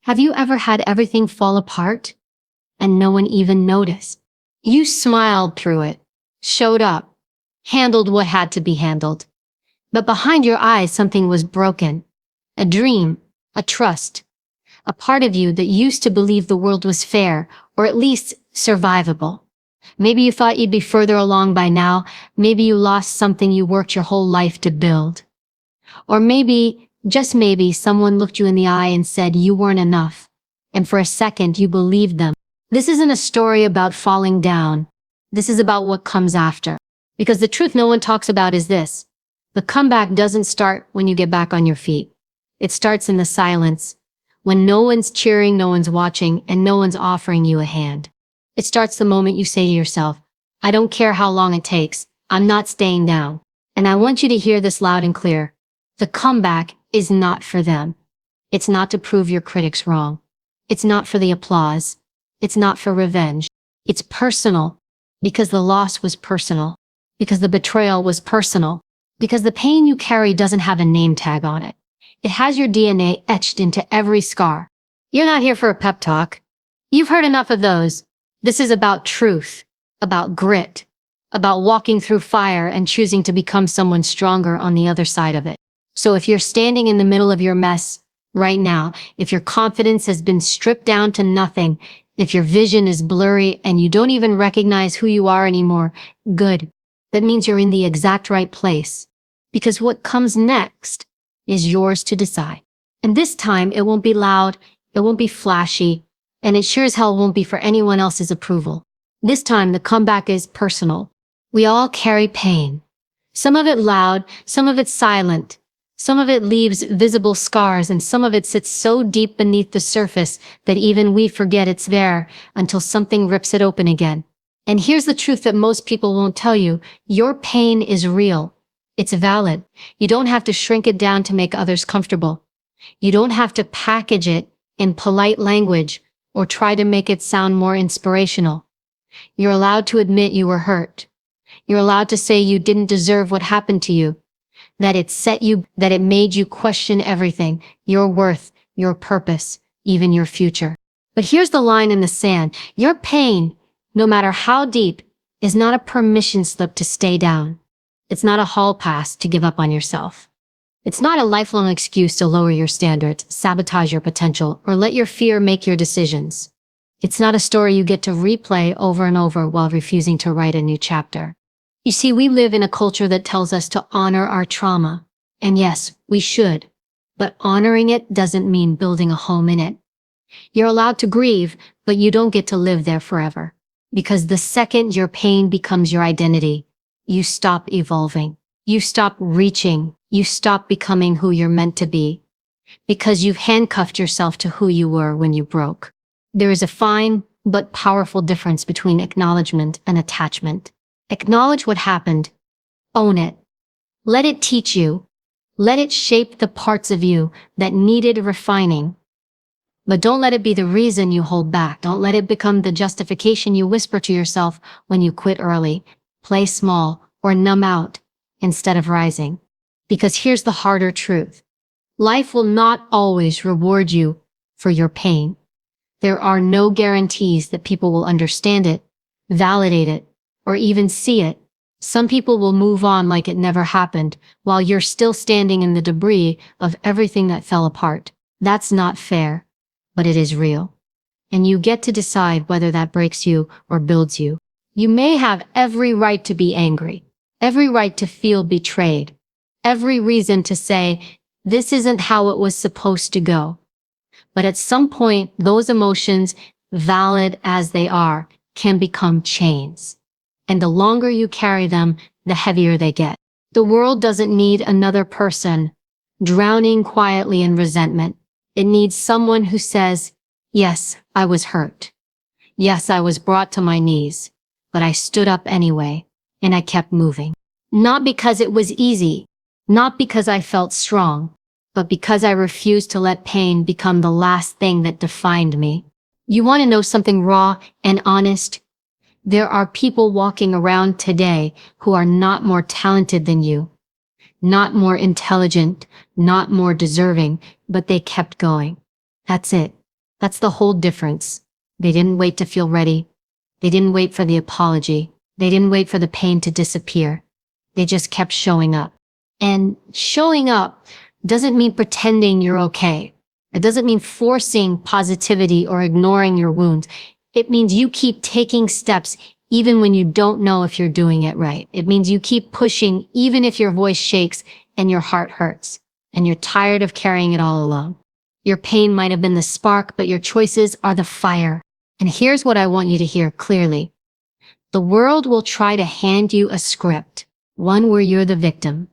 Have you ever had everything fall apart and no one even noticed? You smiled through it, showed up, handled what had to be handled. But behind your eyes, something was broken. A dream, a trust, a part of you that used to believe the world was fair, or at least survivable. Maybe you thought you'd be further along by now. Maybe you lost something you worked your whole life to build. Or maybe, just maybe, someone looked you in the eye and said you weren't enough. And for a second, you believed them. This isn't a story about falling down. This is about what comes after. Because the truth no one talks about is this. The comeback doesn't start when you get back on your feet. It starts in the silence, when no one's cheering, no one's watching, and no one's offering you a hand. It starts the moment you say to yourself, I don't care how long it takes, I'm not staying down. And I want you to hear this loud and clear. The comeback is not for them. It's not to prove your critics wrong. It's not for the applause. It's not for revenge. It's personal, because the loss was personal, because the betrayal was personal, because the pain you carry doesn't have a name tag on it. It has your DNA etched into every scar. You're not here for a pep talk. You've heard enough of those. This is about truth, about grit, about walking through fire and choosing to become someone stronger on the other side of it. So if you're standing in the middle of your mess right now, if your confidence has been stripped down to nothing, if your vision is blurry and you don't even recognize who you are anymore, good. That means you're in the exact right place. Because what comes next is yours to decide. And this time, it won't be loud, it won't be flashy, and it sure as hell won't be for anyone else's approval. This time, the comeback is personal. We all carry pain. Some of it loud, some of it silent. Some of it leaves visible scars, and some of it sits so deep beneath the surface that even we forget it's there until something rips it open again. And here's the truth that most people won't tell you. Your pain is real. It's valid. You don't have to shrink it down to make others comfortable. You don't have to package it in polite language or try to make it sound more inspirational. You're allowed to admit you were hurt. You're allowed to say you didn't deserve what happened to you, that it made you question everything, your worth, your purpose, even your future. But here's the line in the sand. Your pain, no matter how deep, is not a permission slip to stay down. It's not a hall pass to give up on yourself. It's not a lifelong excuse to lower your standards, sabotage your potential, or let your fear make your decisions. It's not a story you get to replay over and over while refusing to write a new chapter. You see, we live in a culture that tells us to honor our trauma. And yes, we should. But honoring it doesn't mean building a home in it. You're allowed to grieve, but you don't get to live there forever. Because the second your pain becomes your identity, you stop evolving. You stop reaching. You stop becoming who you're meant to be. Because you've handcuffed yourself to who you were when you broke. There is a fine but powerful difference between acknowledgement and attachment. Acknowledge what happened. Own it. Let it teach you. Let it shape the parts of you that needed refining. But don't let it be the reason you hold back. Don't let it become the justification you whisper to yourself when you quit early, play small, or numb out instead of rising. Because here's the harder truth. Life will not always reward you for your pain. There are no guarantees that people will understand it, validate it, or even see it. Some people will move on like it never happened, while you're still standing in the debris of everything that fell apart. That's not fair, but it is real. And you get to decide whether that breaks you or builds you. You may have every right to be angry, every right to feel betrayed, every reason to say, this isn't how it was supposed to go. But at some point, those emotions, valid as they are, can become chains. And the longer you carry them, the heavier they get. The world doesn't need another person drowning quietly in resentment. It needs someone who says, yes, I was hurt. Yes, I was brought to my knees, but I stood up anyway, and I kept moving. Not because it was easy, not because I felt strong, but because I refused to let pain become the last thing that defined me. You want to know something raw and honest? There are people walking around today who are not more talented than you, not more intelligent, not more deserving, but they kept going. That's it. That's the whole difference. They didn't wait to feel ready. They didn't wait for the apology. They didn't wait for the pain to disappear. They just kept showing up. And showing up doesn't mean pretending you're okay. It doesn't mean forcing positivity or ignoring your wounds. It means you keep taking steps even when you don't know if you're doing it right. It means you keep pushing even if your voice shakes and your heart hurts and you're tired of carrying it all alone. Your pain might have been the spark, but your choices are the fire. And here's what I want you to hear clearly. The world will try to hand you a script, one where you're the victim,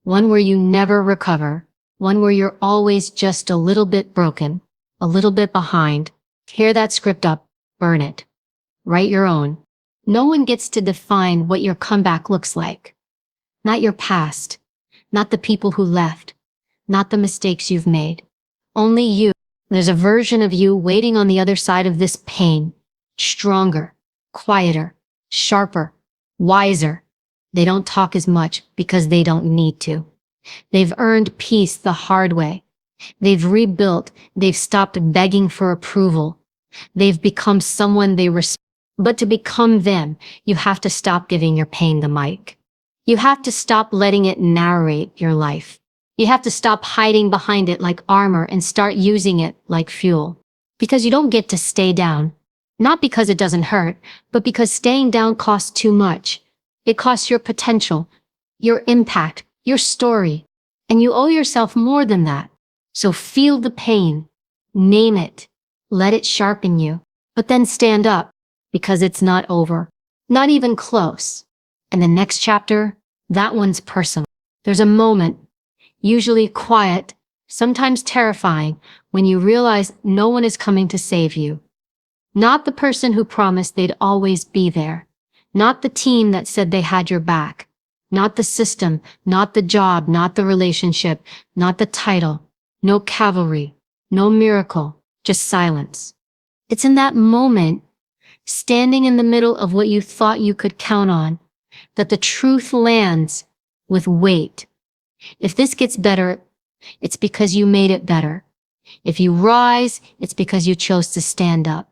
one where you never recover, one where you're always just a little bit broken, a little bit behind. Tear that script up, burn it. Write your own. No one gets to define what your comeback looks like. Not your past, not the people who left, not the mistakes you've made. Only you. There's a version of you waiting on the other side of this pain, stronger, quieter, sharper, wiser. They don't talk as much because they don't need to. They've earned peace the hard way. They've rebuilt. They've stopped begging for approval. They've become someone they respect. But to become them, you have to stop giving your pain the mic. You have to stop letting it narrate your life. You have to stop hiding behind it like armor and start using it like fuel. Because you don't get to stay down. Not because it doesn't hurt, but because staying down costs too much. It costs your potential, your impact, your story. And you owe yourself more than that. So feel the pain. Name it. Let it sharpen you. But then stand up. Because it's not over. Not even close. And the next chapter, that one's personal. There's a moment, usually quiet, sometimes terrifying, when you realize no one is coming to save you. Not the person who promised they'd always be there. Not the team that said they had your back. Not the system, not the job, not the relationship, not the title. No cavalry, no miracle, just silence. It's in that moment, standing in the middle of what you thought you could count on, that the truth lands with weight. If this gets better, it's because you made it better. If you rise, it's because you chose to stand up.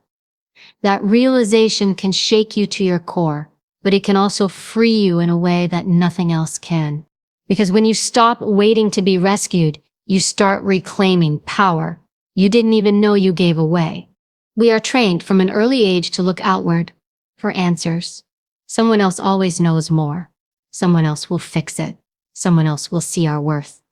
That realization can shake you to your core, but it can also free you in a way that nothing else can. Because when you stop waiting to be rescued, you start reclaiming power you didn't even know you gave away. We are trained from an early age to look outward for answers. Someone else always knows more. Someone else will fix it. Someone else will see our worth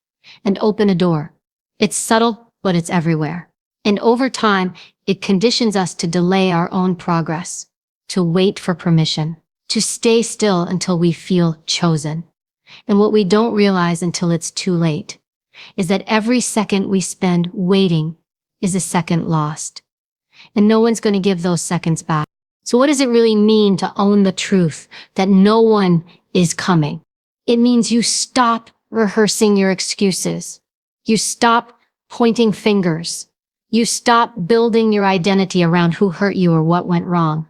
and open a door. It's subtle, but it's everywhere. And over time, it conditions us to delay our own progress, to wait for permission, to stay still until we feel chosen. And what we don't realize until it's too late is that every second we spend waiting is a second lost. And no one's going to give those seconds back. So what does it really mean to own the truth that no one is coming? It means you stop rehearsing your excuses. You stop pointing fingers. You stop building your identity around who hurt you or what went wrong.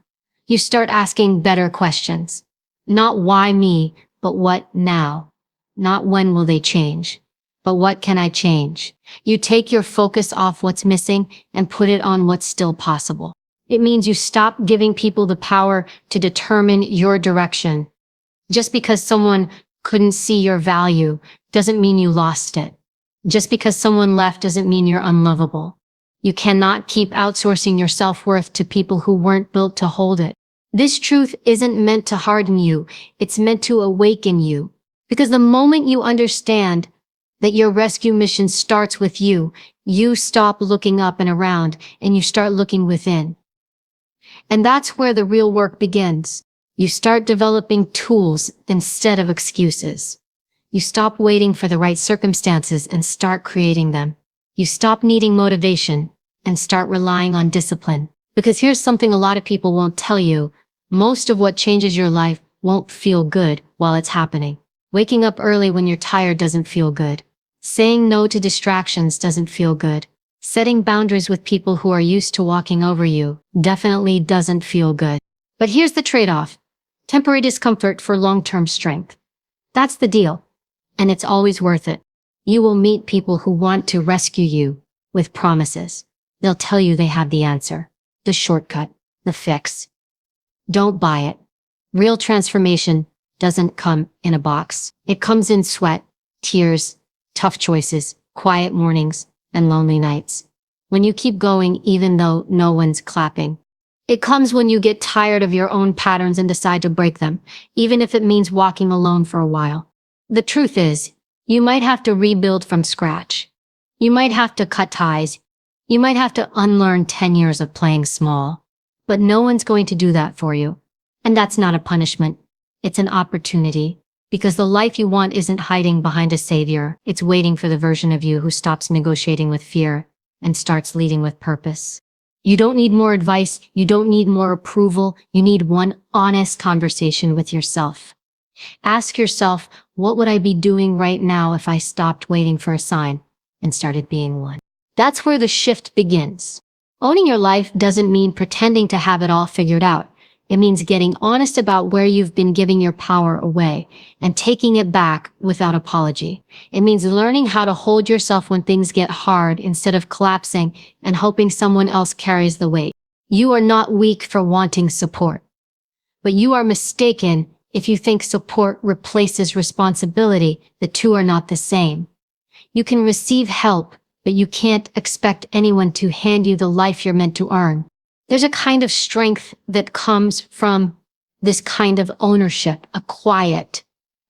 You start asking better questions. Not why me, but what now? Not when will they change, but what can I change? You take your focus off what's missing and put it on what's still possible. It means you stop giving people the power to determine your direction. Just because someone couldn't see your value doesn't mean you lost it. Just because someone left doesn't mean you're unlovable. You cannot keep outsourcing your self-worth to people who weren't built to hold it. This truth isn't meant to harden you. It's meant to awaken you. Because the moment you understand that your rescue mission starts with you, you stop looking up and around and you start looking within. And that's where the real work begins. You start developing tools instead of excuses. You stop waiting for the right circumstances and start creating them. You stop needing motivation and start relying on discipline. Because here's something a lot of people won't tell you. Most of what changes your life won't feel good while it's happening. Waking up early when you're tired doesn't feel good. Saying no to distractions doesn't feel good. Setting boundaries with people who are used to walking over you definitely doesn't feel good. But here's the trade-off. Temporary discomfort for long-term strength. That's the deal. And it's always worth it. You will meet people who want to rescue you with promises. They'll tell you they have the answer, the shortcut, the fix. Don't buy it. Real transformation doesn't come in a box. It comes in sweat, tears, tough choices, quiet mornings, and lonely nights. When you keep going even though no one's clapping. It comes when you get tired of your own patterns and decide to break them, even if it means walking alone for a while. The truth is, you might have to rebuild from scratch. You might have to cut ties. You might have to unlearn 10 years of playing small. But no one's going to do that for you. And that's not a punishment. It's an opportunity. Because the life you want isn't hiding behind a savior. It's waiting for the version of you who stops negotiating with fear and starts leading with purpose. You don't need more advice. You don't need more approval. You need one honest conversation with yourself. Ask yourself, what would I be doing right now if I stopped waiting for a sign and started being one? That's where the shift begins. Owning your life doesn't mean pretending to have it all figured out. It means getting honest about where you've been giving your power away and taking it back without apology. It means learning how to hold yourself when things get hard instead of collapsing and hoping someone else carries the weight. You are not weak for wanting support, but you are mistaken if you think support replaces responsibility. The two are not the same. You can receive help, but you can't expect anyone to hand you the life you're meant to earn. There's a kind of strength that comes from this kind of ownership, a quiet,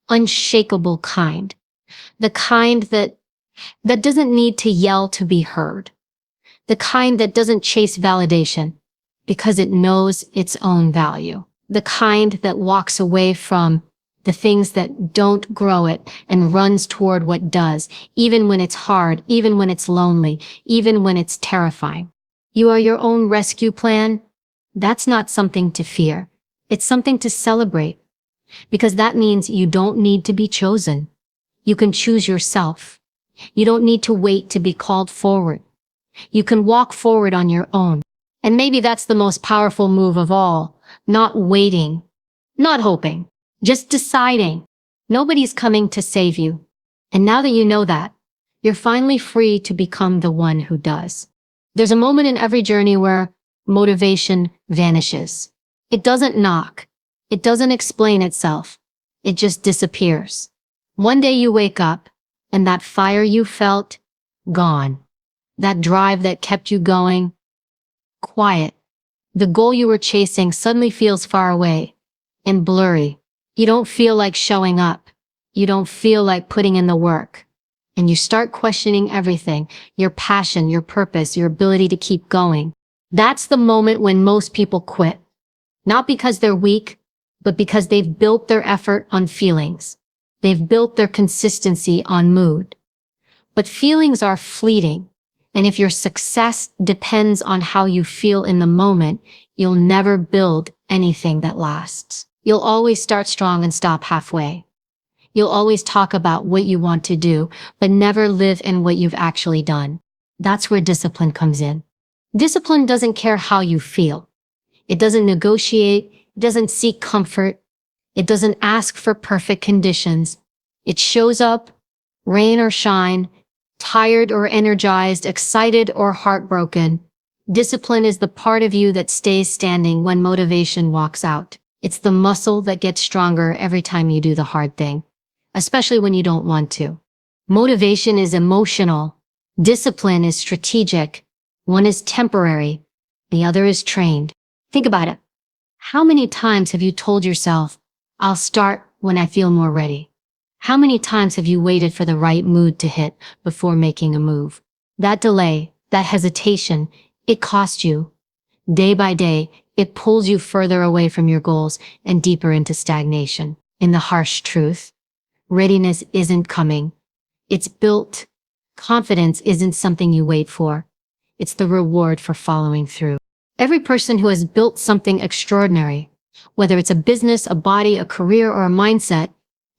unshakable kind. The kind that doesn't need to yell to be heard. The kind that doesn't chase validation because it knows its own value. The kind that walks away from the things that don't grow it and runs toward what does, even when it's hard, even when it's lonely, even when it's terrifying. You are your own rescue plan. That's not something to fear. It's something to celebrate. Because that means you don't need to be chosen. You can choose yourself. You don't need to wait to be called forward. You can walk forward on your own. And maybe that's the most powerful move of all. Not waiting. Not hoping. Just deciding. Nobody's coming to save you. And now that you know that, you're finally free to become the one who does. There's a moment in every journey where motivation vanishes. It doesn't knock. It doesn't explain itself. It just disappears. One day you wake up, and that fire you felt, gone. That drive that kept you going, quiet. The goal you were chasing suddenly feels far away and blurry. You don't feel like showing up. You don't feel like putting in the work. And you start questioning everything, your passion, your purpose, your ability to keep going. That's the moment when most people quit. Not because they're weak, but because they've built their effort on feelings. They've built their consistency on mood. But feelings are fleeting. And if your success depends on how you feel in the moment, you'll never build anything that lasts. You'll always start strong and stop halfway. You'll always talk about what you want to do, but never live in what you've actually done. That's where discipline comes in. Discipline doesn't care how you feel. It doesn't negotiate. It doesn't seek comfort. It doesn't ask for perfect conditions. It shows up, rain or shine, tired or energized, excited or heartbroken. Discipline is the part of you that stays standing when motivation walks out. It's the muscle that gets stronger every time you do the hard thing, especially when you don't want to. Motivation is emotional. Discipline is strategic. One is temporary. The other is trained. Think about it. How many times have you told yourself, I'll start when I feel more ready? How many times have you waited for the right mood to hit before making a move? That delay, that hesitation, it cost you. Day by day, it pulls you further away from your goals and deeper into stagnation. In the harsh truth, readiness isn't coming. It's built. Confidence isn't something you wait for. It's the reward for following through. Every person who has built something extraordinary, whether it's a business, a body, a career, or a mindset,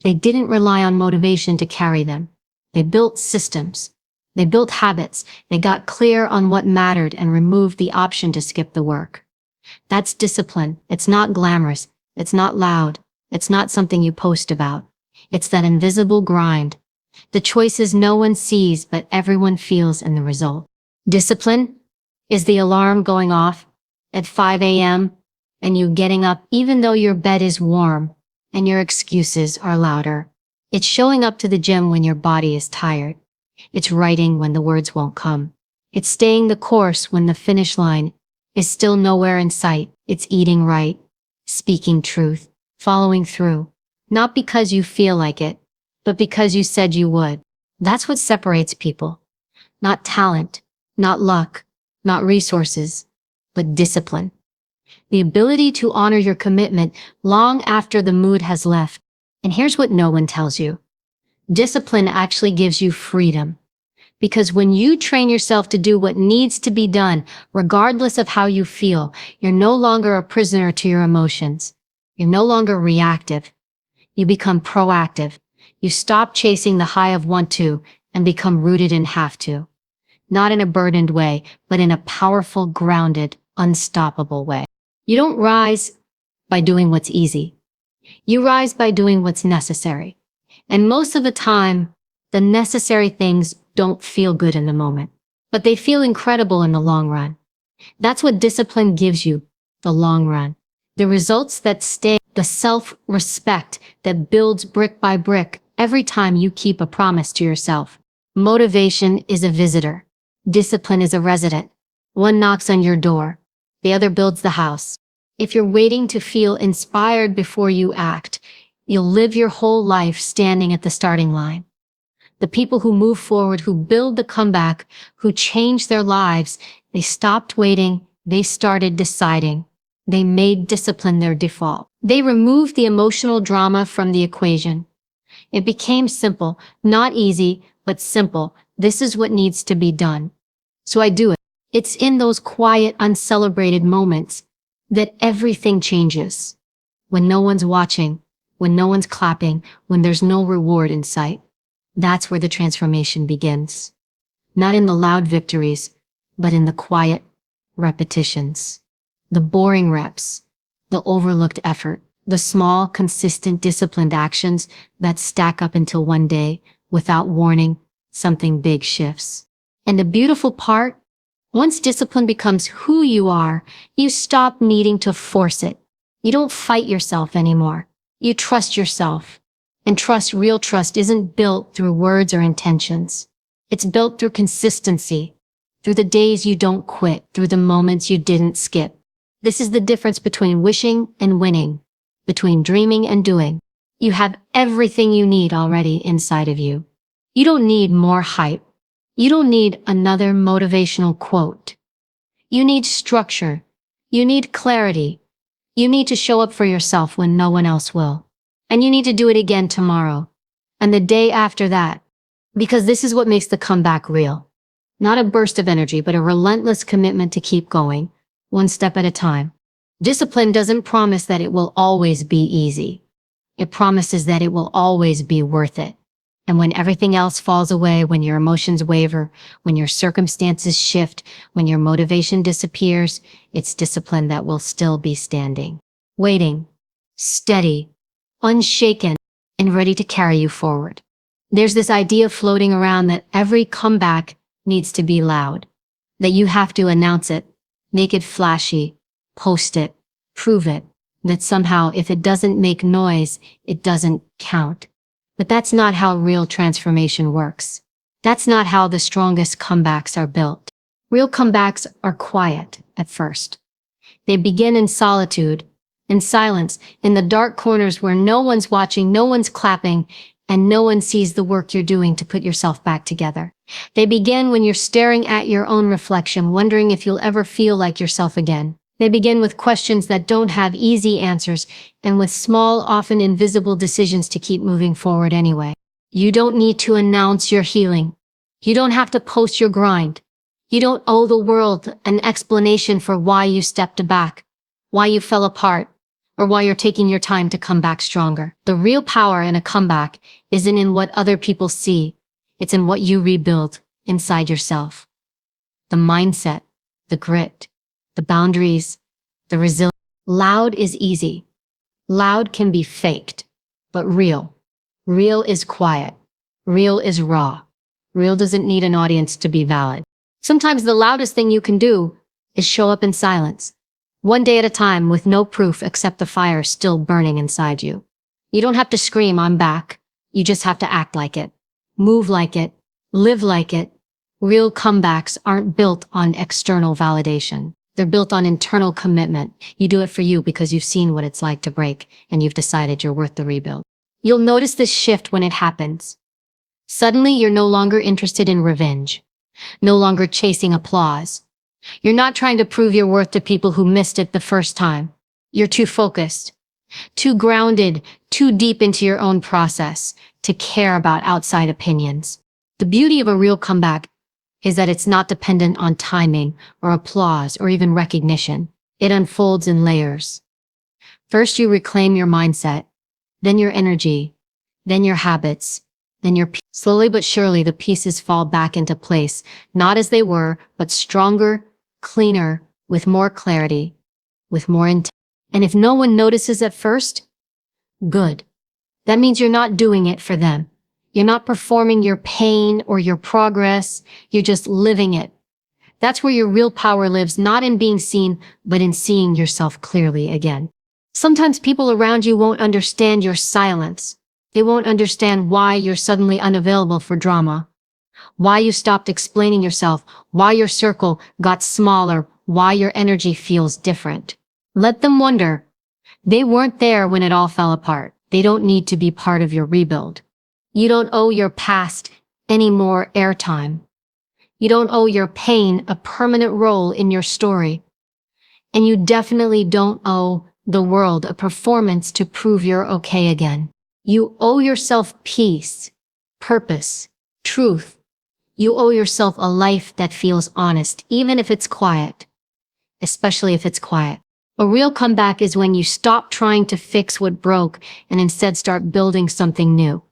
they didn't rely on motivation to carry them. They built systems. They built habits. They got clear on what mattered and removed the option to skip the work. That's discipline. It's not glamorous. It's not loud. It's not something you post about. It's that invisible grind. The choices no one sees, but everyone feels in the result. Discipline? Is the alarm going off at 5 a.m. and you getting up even though your bed is warm and your excuses are louder? It's showing up to the gym when your body is tired. It's writing when the words won't come. It's staying the course when the finish line is still nowhere in sight. It's eating right, speaking truth, following through. Not because you feel like it, but because you said you would. That's what separates people. Not talent, not luck, not resources, but discipline. The ability to honor your commitment long after the mood has left. And here's what no one tells you. Discipline actually gives you freedom. Because when you train yourself to do what needs to be done, regardless of how you feel, you're no longer a prisoner to your emotions. You're no longer reactive. You become proactive. You stop chasing the high of want to and become rooted in have to. Not in a burdened way, but in a powerful, grounded, unstoppable way. You don't rise by doing what's easy. You rise by doing what's necessary. And most of the time, the necessary things don't feel good in the moment, but they feel incredible in the long run. That's what discipline gives you, the long run. The results that stay, the self-respect that builds brick by brick every time you keep a promise to yourself. Motivation is a visitor. Discipline is a resident. One knocks on your door. The other builds the house. If you're waiting to feel inspired before you act, you'll live your whole life standing at the starting line. The people who move forward, who build the comeback, who change their lives, they stopped waiting, they started deciding. They made discipline their default. They removed the emotional drama from the equation. It became simple, not easy, but simple. This is what needs to be done. So I do it. It's in those quiet, uncelebrated moments that everything changes. When no one's watching, when no one's clapping, when there's no reward in sight. That's where the transformation begins. Not in the loud victories, but in the quiet repetitions. The boring reps, the overlooked effort, the small, consistent, disciplined actions that stack up until one day, without warning, something big shifts. And the beautiful part, once discipline becomes who you are, you stop needing to force it. You don't fight yourself anymore. You trust yourself. And real trust isn't built through words or intentions. It's built through consistency, through the days you don't quit, through the moments you didn't skip. This is the difference between wishing and winning, between dreaming and doing. You have everything you need already inside of you. You don't need more hype. You don't need another motivational quote. You need structure. You need clarity. You need to show up for yourself when no one else will. And you need to do it again tomorrow, and the day after that, because this is what makes the comeback real. Not a burst of energy, but a relentless commitment to keep going, one step at a time. Discipline doesn't promise that it will always be easy. It promises that it will always be worth it. And when everything else falls away, when your emotions waver, when your circumstances shift, when your motivation disappears, it's discipline that will still be standing, waiting, steady, unshaken, and ready to carry you forward. There's this idea floating around that every comeback needs to be loud, that you have to announce it, make it flashy, post it, prove it, that somehow if it doesn't make noise, it doesn't count. But that's not how real transformation works. That's not how the strongest comebacks are built. Real comebacks are quiet at first. They begin in solitude, in silence, in the dark corners where no one's watching, no one's clapping, and no one sees the work you're doing to put yourself back together. They begin when you're staring at your own reflection, wondering if you'll ever feel like yourself again. They begin with questions that don't have easy answers and with small, often invisible decisions to keep moving forward anyway. You don't need to announce your healing. You don't have to post your grind. You don't owe the world an explanation for why you stepped back, why you fell apart, or why you're taking your time to come back stronger. The real power in a comeback isn't in what other people see. It's in what you rebuild inside yourself. The mindset, the grit, the boundaries, the resilience. Loud is easy. Loud can be faked, but real. Real is quiet. Real is raw. Real doesn't need an audience to be valid. Sometimes the loudest thing you can do is show up in silence. One day at a time with no proof except the fire still burning inside you. You don't have to scream, "I'm back." You just have to act like it. Move like it. Live like it. Real comebacks aren't built on external validation. They're built on internal commitment. You do it for you because you've seen what it's like to break, and you've decided you're worth the rebuild. You'll notice this shift when it happens. Suddenly, you're no longer interested in revenge, no longer chasing applause. You're not trying to prove your worth to people who missed it the first time. You're too focused, too grounded, too deep into your own process to care about outside opinions. The beauty of a real comeback is that it's not dependent on timing or applause or even recognition. It unfolds in layers. First, you reclaim your mindset, then your energy, then your habits, then your peace. Slowly but surely, the pieces fall back into place, not as they were, but stronger, cleaner, with more clarity, with more intent. And if no one notices at first, good. That means you're not doing it for them. You're not performing your pain or your progress. You're just living it. That's where your real power lives, not in being seen, but in seeing yourself clearly again. Sometimes people around you won't understand your silence. They won't understand why you're suddenly unavailable for drama, why you stopped explaining yourself, why your circle got smaller, why your energy feels different. Let them wonder. They weren't there when it all fell apart. They don't need to be part of your rebuild. You don't owe your past any more airtime. You don't owe your pain a permanent role in your story. And you definitely don't owe the world a performance to prove you're okay again. You owe yourself peace, purpose, truth. You owe yourself a life that feels honest, even if it's quiet. Especially if it's quiet. A real comeback is when you stop trying to fix what broke and instead start building something new.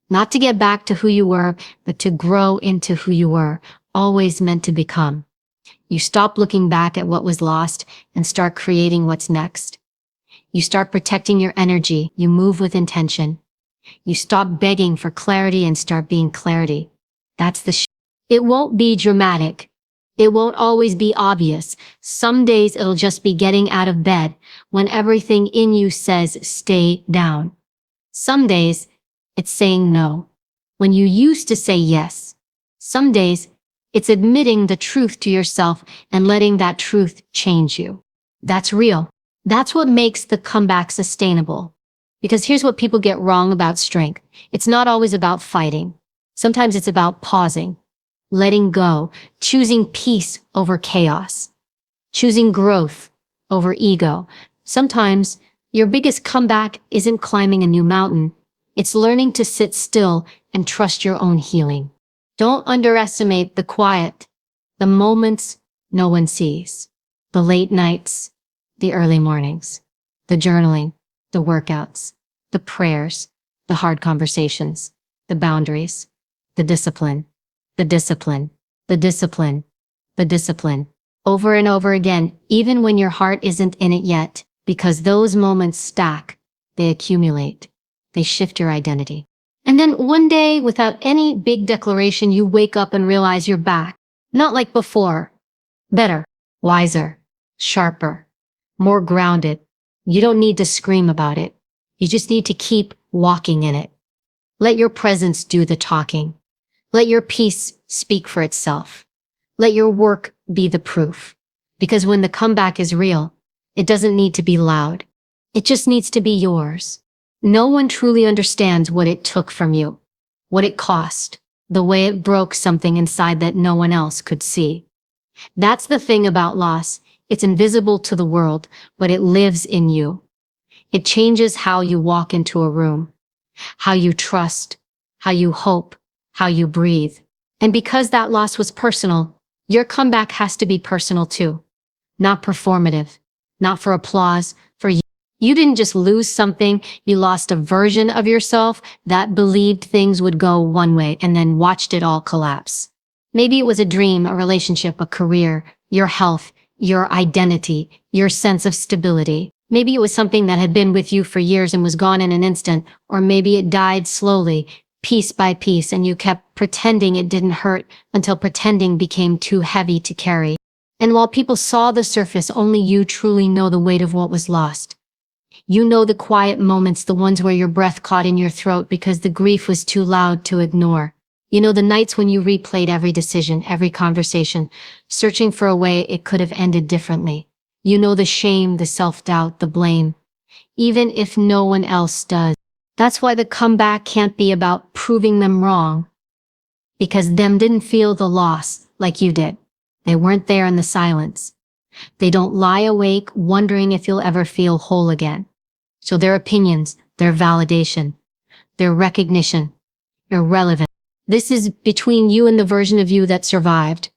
Not to get back to who you were, but to grow into who you were, always meant to become. You stop looking back at what was lost and start creating what's next. You start protecting your energy. You move with intention. You stop begging for clarity and start being clarity. That's the It won't be dramatic. It won't always be obvious. Some days it'll just be getting out of bed when everything in you says stay down. Some days it's saying no when you used to say yes. Some days it's admitting the truth to yourself and letting that truth change you. That's real. That's what makes the comeback sustainable. Because here's what people get wrong about strength. It's not always about fighting. Sometimes it's about pausing, letting go, choosing peace over chaos, choosing growth over ego. Sometimes your biggest comeback isn't climbing a new mountain. It's learning to sit still and trust your own healing. Don't underestimate the quiet, the moments no one sees, the late nights, the early mornings, the journaling, the workouts, the prayers, the hard conversations, the boundaries, the discipline, the discipline, the discipline, the discipline, over and over again, even when your heart isn't in it yet, because those moments stack, they accumulate, they shift your identity. And then one day, without any big declaration, you wake up and realize you're back. Not like before. Better, wiser, sharper, more grounded. You don't need to scream about it. You just need to keep walking in it. Let your presence do the talking. Let your peace speak for itself. Let your work be the proof. Because when the comeback is real, it doesn't need to be loud. It just needs to be yours. No one truly understands what it took from you, what it cost, the way it broke something inside that no one else could see. That's the thing about loss. It's invisible to the world, but it lives in you. It changes how you walk into a room, how you trust, how you hope, how you breathe. And because that loss was personal, your comeback has to be personal too. Not performative, not for applause, for you. You didn't just lose something, you lost a version of yourself that believed things would go one way and then watched it all collapse. Maybe it was a dream, a relationship, a career, your health, your identity, your sense of stability. Maybe it was something that had been with you for years and was gone in an instant, or maybe it died slowly, piece by piece, and you kept pretending it didn't hurt until pretending became too heavy to carry. And while people saw the surface, only you truly know the weight of what was lost. You know the quiet moments, the ones where your breath caught in your throat because the grief was too loud to ignore. You know the nights when you replayed every decision, every conversation, searching for a way it could have ended differently. You know the shame, the self-doubt, the blame, even if no one else does. That's why the comeback can't be about proving them wrong, because them didn't feel the loss like you did. They weren't there in the silence. They don't lie awake wondering if you'll ever feel whole again. So their opinions, their validation, their recognition, irrelevant. This is between you and the version of you that survived.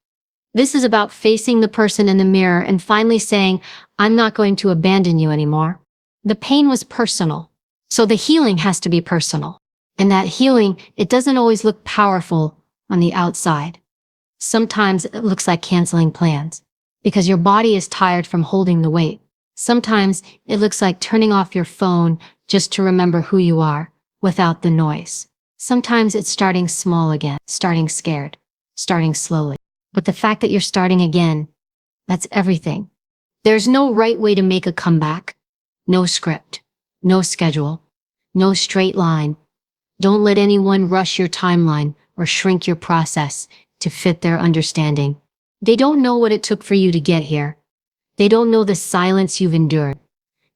This is about facing the person in the mirror and finally saying, I'm not going to abandon you anymore. The pain was personal, so the healing has to be personal. And that healing, it doesn't always look powerful on the outside. Sometimes it looks like canceling plans because your body is tired from holding the weight. Sometimes it looks like turning off your phone just to remember who you are without the noise. Sometimes it's starting small again, starting scared, starting slowly. But the fact that you're starting again, that's everything. There's no right way to make a comeback. No script, no schedule, no straight line. Don't let anyone rush your timeline or shrink your process to fit their understanding. They don't know what it took for you to get here. They don't know the silence you've endured,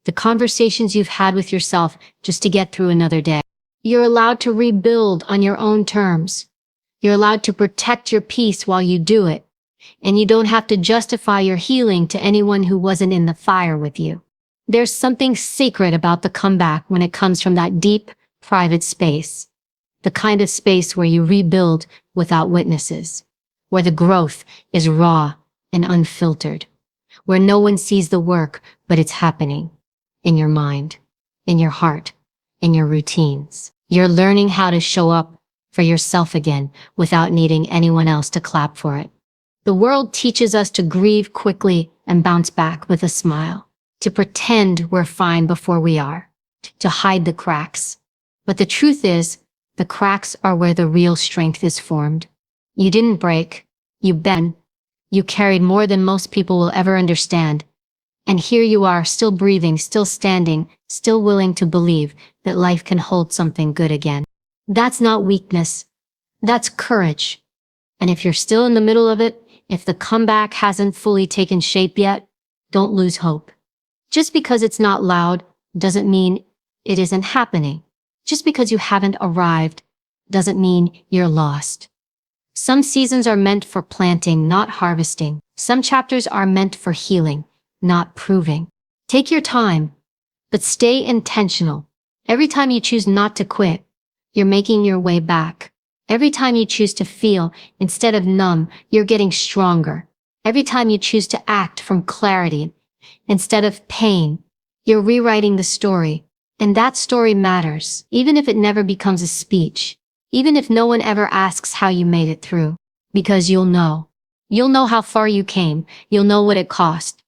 the conversations you've had with yourself just to get through another day. You're allowed to rebuild on your own terms. You're allowed to protect your peace while you do it. And you don't have to justify your healing to anyone who wasn't in the fire with you. There's something sacred about the comeback when it comes from that deep, private space. The kind of space where you rebuild without witnesses. Where the growth is raw and unfiltered. Where no one sees the work, but it's happening. In your mind, in your heart, in your routines. You're learning how to show up for yourself again without needing anyone else to clap for it. The world teaches us to grieve quickly and bounce back with a smile. To pretend we're fine before we are. To hide the cracks. But the truth is, the cracks are where the real strength is formed. You didn't break. You bent. You carried more than most people will ever understand. And here you are, still breathing, still standing, still willing to believe that life can hold something good again. That's not weakness. That's courage. And if you're still in the middle of it, if the comeback hasn't fully taken shape yet, don't lose hope. Just because it's not loud doesn't mean it isn't happening. Just because you haven't arrived doesn't mean you're lost. Some seasons are meant for planting, not harvesting. Some chapters are meant for healing, not proving. Take your time, but stay intentional. Every time you choose not to quit, you're making your way back. Every time you choose to feel instead of numb, you're getting stronger. Every time you choose to act from clarity instead of pain, you're rewriting the story. And that story matters, even if it never becomes a speech, even if no one ever asks how you made it through, because you'll know. You'll know how far you came. You'll know what it cost.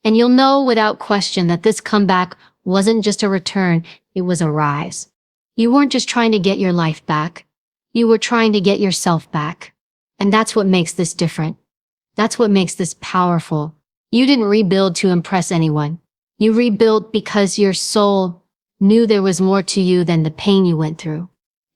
And you'll know without question that this comeback wasn't just a return, it was a rise. You weren't just trying to get your life back. You were trying to get yourself back. And that's what makes this different. That's what makes this powerful. You didn't rebuild to impress anyone. You rebuilt because your soul knew there was more to you than the pain you went through.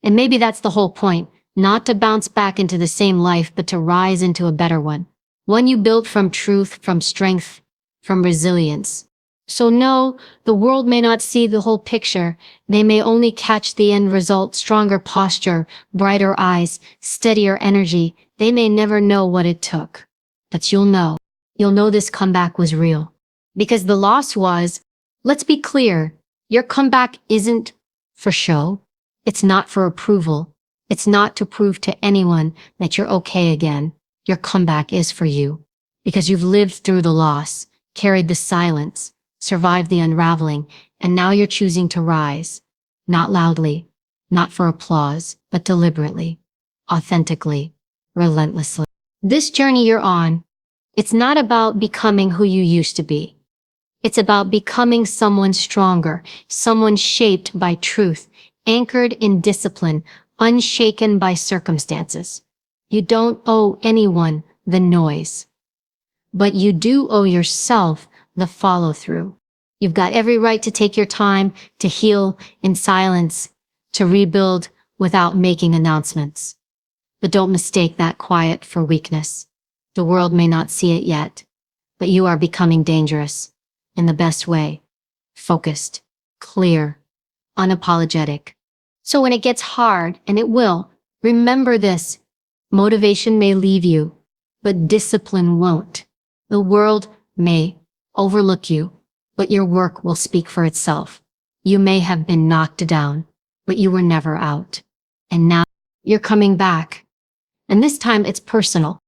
And maybe that's the whole point, not to bounce back into the same life, but to rise into a better one. One you built from truth, from strength, from resilience. So no, the world may not see the whole picture. They may only catch the end result, stronger posture, brighter eyes, steadier energy. They may never know what it took. But you'll know. You'll know this comeback was real. Because the loss was, let's be clear, your comeback isn't for show. It's not for approval. It's not to prove to anyone that you're okay again. Your comeback is for you. Because you've lived through the loss, carried the silence, survived the unraveling, and now you're choosing to rise. Not loudly, not for applause, but deliberately, authentically, relentlessly. This journey you're on, it's not about becoming who you used to be. It's about becoming someone stronger, someone shaped by truth, anchored in discipline, unshaken by circumstances. You don't owe anyone the noise. but you do owe yourself the follow-through. You've got every right to take your time, to heal in silence, to rebuild without making announcements. But don't mistake that quiet for weakness. The world may not see it yet, but you are becoming dangerous in the best way. Focused, clear, unapologetic. So when it gets hard, and it will, remember this: motivation may leave you, but discipline won't. The world may overlook you, but your work will speak for itself. You may have been knocked down, but you were never out. And now you're coming back. And this time it's personal.